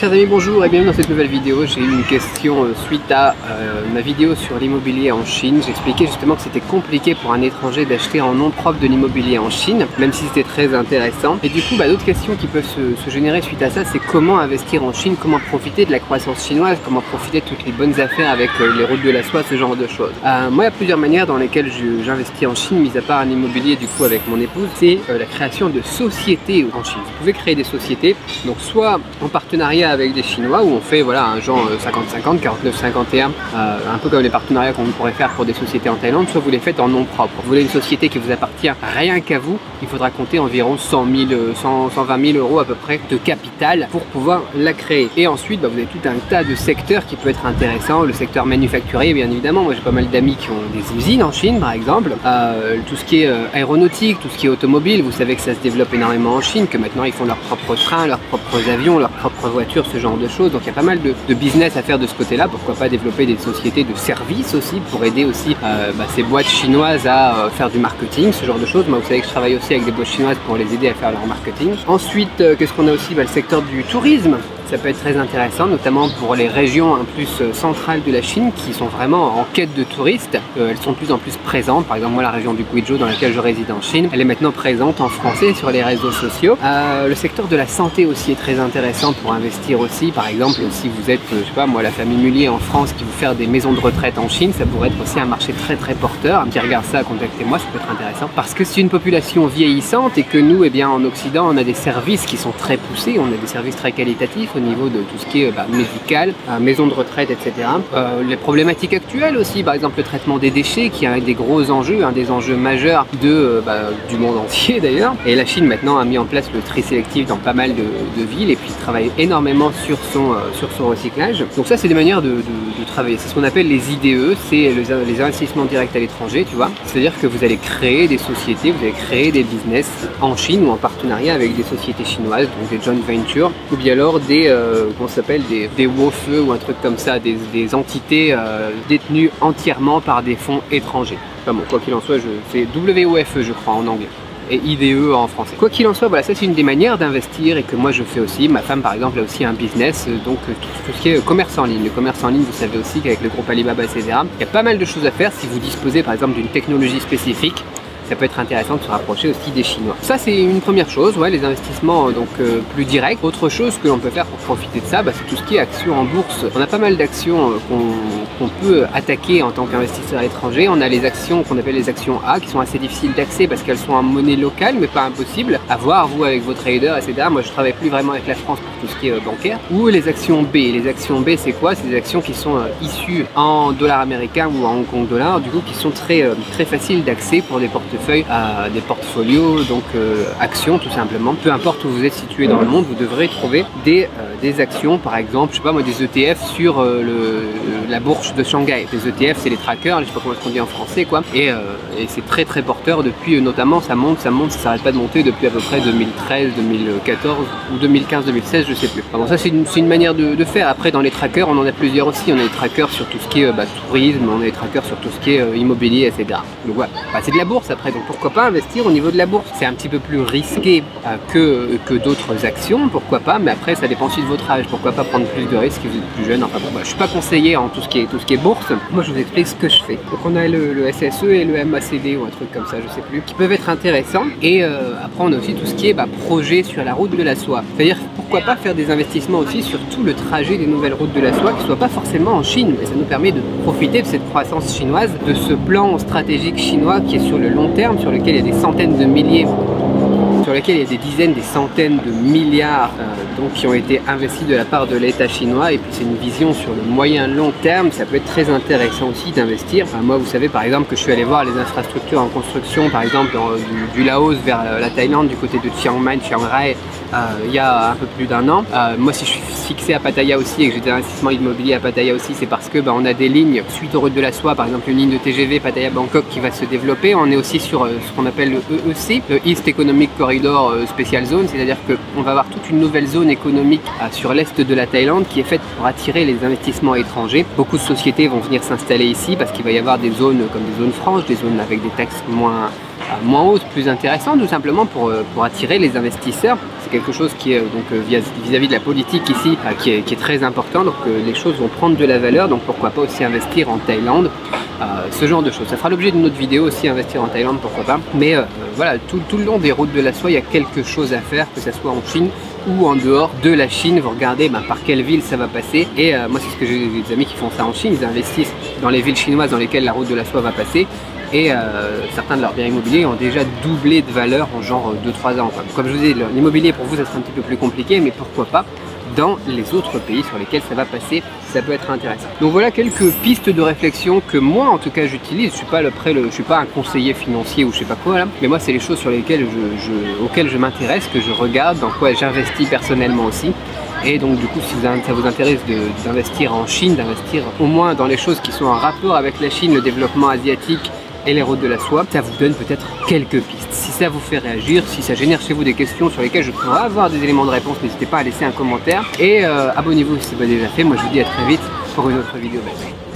Chers amis, bonjour et bienvenue dans cette nouvelle vidéo. J'ai eu une question suite à ma vidéo sur l'immobilier en Chine. J'expliquais justement que c'était compliqué pour un étranger d'acheter en nom propre de l'immobilier en Chine, même si c'était très intéressant. Et du coup, d'autres questions qui peuvent se générer suite à ça, c'est comment investir en Chine, comment profiter de la croissance chinoise, comment profiter de toutes les bonnes affaires avec les routes de la soie, ce genre de choses. Moi, il y a plusieurs manières dans lesquelles j'investis en Chine, mis à part un immobilier du coup avec mon épouse, c'est la création de sociétés en Chine. Vous pouvez créer des sociétés, donc soit en partenariat avec des Chinois où on fait voilà un genre 50-50, 49-51, un peu comme les partenariats qu'on pourrait faire pour des sociétés en Thaïlande, soit vous les faites en nom propre. Vous voulez une société qui vous appartient rien qu'à vous, il faudra compter environ 120 000 euros à peu près de capital pour pouvoir la créer. Et ensuite vous avez tout un tas de secteurs qui peut être intéressant, le secteur manufacturier bien évidemment. Moi j'ai pas mal d'amis qui ont des usines en Chine par exemple, tout ce qui est aéronautique, tout ce qui est automobile, vous savez que ça se développe énormément en Chine, que maintenant ils font leurs propres trains, leurs propres avions, leurs propres voitures, ce genre de choses. Donc il y a pas mal de business à faire de ce côté là. Pourquoi pas développer des sociétés de services aussi pour aider aussi ces boîtes chinoises à faire du marketing, ce genre de choses. Moi vous savez que je travaille aussi avec des boîtes chinoises pour les aider à faire leur marketing. Ensuite qu'est-ce qu'on a aussi, le secteur du tourisme. Ça peut être très intéressant, notamment pour les régions un plus centrales de la Chine qui sont vraiment en quête de touristes. Elles sont de plus en plus présentes. Par exemple, moi, la région du Guizhou dans laquelle je réside en Chine, elle est maintenant présente en français sur les réseaux sociaux. Le secteur de la santé aussi est très intéressant pour investir aussi. Par exemple, si vous êtes, je sais pas moi, la famille Mullier en France qui veut faire des maisons de retraite en Chine, ça pourrait être aussi un marché très porteur. Qui regarde ça, contactez-moi, ça peut être intéressant. Parce que c'est une population vieillissante et que nous, eh bien, en Occident, on a des services qui sont très poussés, on a des services très qualitatifs au niveau de tout ce qui est médical, maison de retraite, etc. Les problématiques actuelles aussi, par exemple le traitement des déchets qui est des gros enjeux, des enjeux majeurs du monde entier d'ailleurs. Et la Chine maintenant a mis en place le tri sélectif dans pas mal de villes et puis travaille énormément sur son recyclage. Donc ça c'est des manières de travailler, c'est ce qu'on appelle les IDE, c'est les investissements directs à l'étranger, tu vois. C'est-à-dire que vous allez créer des sociétés, vous allez créer des business en Chine ou en partenariat avec des sociétés chinoises, donc des joint ventures, ou bien alors des comment ça s'appelle, des WOFE ou un truc comme ça, des entités détenues entièrement par des fonds étrangers. Enfin bon, quoi qu'il en soit, c'est WOFE je crois en anglais et IDE en français. Quoi qu'il en soit, voilà, ça c'est une des manières d'investir et que moi je fais aussi. Ma femme par exemple a aussi un business, donc tout ce qui est commerce en ligne. Le commerce en ligne, vous savez aussi qu'avec le groupe Alibaba, etc., il y a pas mal de choses à faire si vous disposez par exemple d'une technologie spécifique. Ça peut être intéressant de se rapprocher aussi des Chinois. Ça c'est une première chose, ouais, les investissements plus directs. Autre chose que l'on peut faire pour profiter de ça, c'est tout ce qui est actions en bourse. On a pas mal d'actions qu'on peut attaquer en tant qu'investisseur étranger. On a les actions qu'on appelle les actions A qui sont assez difficiles d'accès parce qu'elles sont en monnaie locale mais pas impossible à voir vous avec vos traders, etc. Moi je travaille plus vraiment avec la France pour tout ce qui est bancaire. Ou les actions B. Les actions B c'est quoi? C'est des actions qui sont issues en dollars américains ou en Hong Kong dollars, du coup qui sont très faciles d'accès pour des portefeuilles, des portfolios, donc actions tout simplement. Peu importe où vous êtes situé dans le monde, vous devrez trouver des actions, par exemple, je sais pas moi, des ETF sur la bourse de Shanghai. Les ETF c'est les trackers, je sais pas comment on dit en français quoi, et c'est très porteur depuis, notamment ça monte, ça s'arrête pas de monter depuis à peu près 2013, 2014 ou 2015, 2016, je sais plus. Bon, ça c'est une manière de faire. Après dans les trackers on en a plusieurs aussi, on a des trackers sur tout ce qui est tourisme, on a des trackers sur tout ce qui est immobilier, etc. Donc voilà, c'est de la bourse après. Donc pourquoi pas investir au niveau de la bourse. C'est un petit peu plus risqué que d'autres actions, pourquoi pas, mais après ça dépend aussi de votre âge. Pourquoi pas prendre plus de risques si vous êtes plus jeune. Enfin bon, je suis pas conseiller en tout ce qui est bourse. Moi je vous explique ce que je fais. Donc on a le SSE et le MACD ou un truc comme ça, je sais plus, qui peuvent être intéressants. Et après on a aussi tout ce qui est projet sur la route de la soie. C'est-à-dire pourquoi pas faire des investissements aussi sur tout le trajet des nouvelles routes de la soie qui ne soient pas forcément en Chine. Mais ça nous permet de profiter de cette croissance chinoise, de ce plan stratégique chinois qui est sur le long terme, sur lequel il y a des centaines de milliers, sur lequel il y a des dizaines, des centaines de milliards qui ont été investis de la part de l'État chinois. Et puis c'est une vision sur le moyen long terme. Ça peut être très intéressant aussi d'investir. Moi vous savez par exemple que je suis allé voir les infrastructures en construction, par exemple du Laos vers la Thaïlande, du côté de Chiang Mai, Chiang Rai, il y a un peu plus d'un an. Moi si je suis fixé à Pattaya aussi et que j'ai des investissements immobiliers à Pattaya aussi, c'est parce que on a des lignes suite aux routes de la soie, par exemple une ligne de TGV Pattaya-Bangkok qui va se développer. On est aussi sur ce qu'on appelle le EEC, le East Economic Corridor Special Zone, c'est-à-dire qu'on va avoir toute une nouvelle zone économique sur l'est de la Thaïlande qui est faite pour attirer les investissements étrangers. Beaucoup de sociétés vont venir s'installer ici parce qu'il va y avoir des zones comme des zones franches, des zones avec des taxes moins moins haute, plus intéressante, tout simplement pour attirer les investisseurs. C'est quelque chose qui est donc vis-à-vis de la politique ici qui est très important, donc les choses vont prendre de la valeur, donc pourquoi pas aussi investir en Thaïlande, ce genre de choses. Ça fera l'objet d'une autre vidéo aussi, investir en Thaïlande, pourquoi pas. Mais voilà, tout le long des routes de la soie, il y a quelque chose à faire, que ce soit en Chine ou en dehors de la Chine. Vous regardez par quelle ville ça va passer, et moi c'est ce que j'ai des amis qui font ça en Chine, ils investissent dans les villes chinoises dans lesquelles la route de la soie va passer, et certains de leurs biens immobiliers ont déjà doublé de valeur en genre 2-3 ans. Comme je vous ai dit, l'immobilier pour vous ça sera un petit peu plus compliqué, mais pourquoi pas dans les autres pays sur lesquels ça va passer, ça peut être intéressant. Donc voilà quelques pistes de réflexion que moi en tout cas j'utilise. Je suis pas un conseiller financier ou je sais pas quoi là, mais moi c'est les choses sur lesquelles auxquelles je m'intéresse, que je regarde, dans quoi j'investis personnellement aussi. Et donc du coup si ça vous intéresse d'investir en Chine, d'investir au moins dans les choses qui sont en rapport avec la Chine, le développement asiatique et les routes de la soie, ça vous donne peut-être quelques pistes. Si ça vous fait réagir, si ça génère chez vous des questions sur lesquelles je pourrais avoir des éléments de réponse, n'hésitez pas à laisser un commentaire et abonnez-vous si ce n'est pas déjà fait. Moi je vous dis à très vite pour une autre vidéo. Bye bye.